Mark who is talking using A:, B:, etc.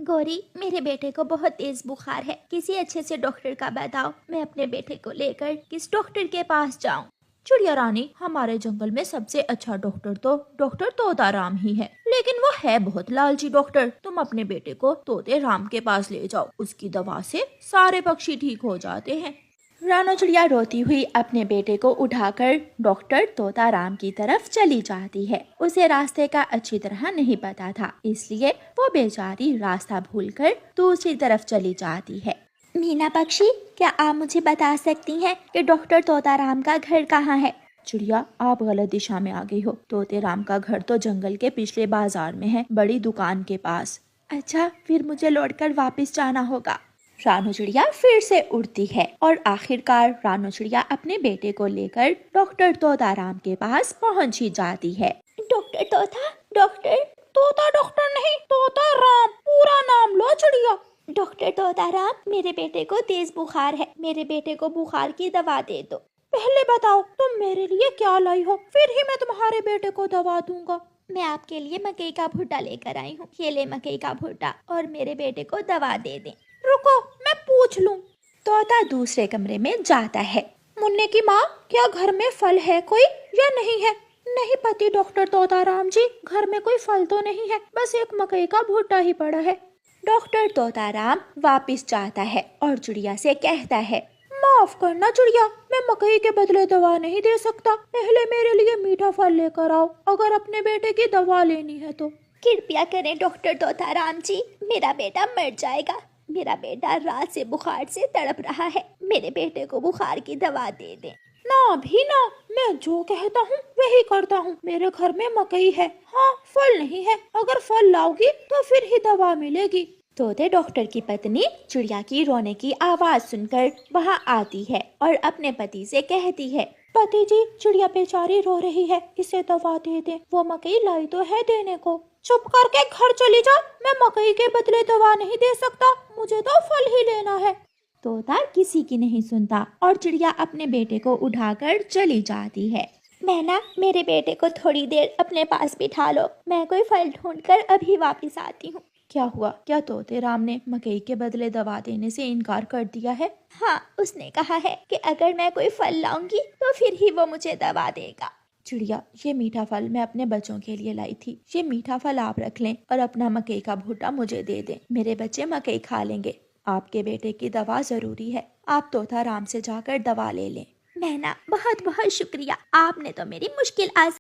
A: गौरी, मेरे बेटे को बहुत तेज बुखार है, किसी अच्छे से डॉक्टर का बताओ। मैं अपने बेटे को लेकर किस डॉक्टर के पास जाऊं?
B: चिड़िया रानी, हमारे जंगल में सबसे अच्छा डॉक्टर तो डॉक्टर तोता राम ही है, लेकिन वो है बहुत लालची डॉक्टर। तुम अपने बेटे को तोते राम के पास ले जाओ, उसकी दवा से सारे पक्षी ठीक हो जाते हैं।
A: रानो चिड़िया रोती हुई अपने बेटे को उठाकर डॉक्टर तोताराम की तरफ चली जाती है। उसे रास्ते का अच्छी तरह नहीं पता था, इसलिए वो बेचारी रास्ता भूलकर दूसरी तरफ चली जाती है। मीना पक्षी, क्या आप मुझे बता सकती हैं कि डॉक्टर तोताराम का घर कहाँ है?
B: चिड़िया, आप गलत दिशा में आ गई हो। तोते राम का घर तो जंगल के पिछले बाजार में है, बड़ी दुकान के पास।
A: अच्छा, फिर मुझे लौटकर वापस जाना होगा। रानो चिड़िया फिर से उड़ती है और आखिरकार रानो चिड़िया अपने बेटे को लेकर डॉक्टर तोताराम के पास पहुंच ही जाती है। डॉक्टर तोता, डॉक्टर
B: तोता डॉक्टर नहीं, तोता राम, पूरा नाम लो चिड़िया।
A: डॉक्टर तोताराम, मेरे बेटे को तेज बुखार है, मेरे बेटे को बुखार की दवा दे दो।
B: पहले बताओ तुम मेरे लिए क्या लाई हो, फिर ही मैं तुम्हारे बेटे को दवा दूंगा।
A: मैं आपके लिए मकई का भुट्टा लेकर आई हूँ, ये ले मकई का भुट्टा और मेरे बेटे को दवा दे दें।
B: रुको, मैं पूछ लूं।
A: तोता दूसरे कमरे में जाता है।
B: मुन्ने की माँ, क्या घर में फल है कोई या नहीं है? नहीं पति डॉक्टर तोताराम जी, घर में कोई फल तो नहीं है, बस एक मकई का भुट्टा ही पड़ा है।
A: डॉक्टर तोताराम वापस जाता है और चिड़िया से कहता है,
B: माफ करना चिड़िया, मैं मकई के बदले दवा नहीं दे सकता। पहले मेरे लिए मीठा फल लेकर आओ, अगर अपने बेटे की दवा लेनी है तो।
A: कृपया करें डॉक्टर तोताराम जी, मेरा बेटा मर जाएगा। मेरा बेटा रात से बुखार से तड़प रहा है, मेरे बेटे को बुखार की दवा दे दें।
B: ना भी ना, मैं जो कहता हूँ वही करता हूँ। मेरे घर में मकई है, हाँ फल नहीं है। अगर फल लाओगी तो फिर ही दवा मिलेगी।
A: तोते डॉक्टर की पत्नी चिड़िया की रोने की आवाज सुनकर वहाँ आती है और अपने पति से कहती है,
B: पति जी, चिड़िया बेचारी रो रही है, इसे दवा दे दे, वो मकई लाई तो है देने को। चुप करके घर चली जा, मैं मकई के बदले दवा नहीं दे सकता, मुझे तो फल ही लेना है।
A: तोता किसी की नहीं सुनता और चिड़िया अपने बेटे को उठाकर चली जाती है। मैना, मेरे बेटे को थोड़ी देर अपने पास बिठा लो, मैं कोई फल ढूंढकर अभी वापस आती हूँ।
B: क्या हुआ? क्या तोते राम ने मकई के बदले दवा देने से इनकार कर दिया है?
A: हाँ, उसने कहा है कि अगर मैं कोई फल लाऊंगी तो फिर ही वो मुझे दवा देगा।
B: चिड़िया, ये मीठा फल मैं अपने बच्चों के लिए लाई थी, ये मीठा फल आप रख लें और अपना मकई का भुट्टा मुझे दे दें। मेरे बच्चे मकई खा लेंगे। आपके बेटे की दवा जरूरी है, आप तोता राम से जाकर दवा ले लें।
A: मैना, बहुत बहुत शुक्रिया, आपने तो मेरी मुश्किल आसान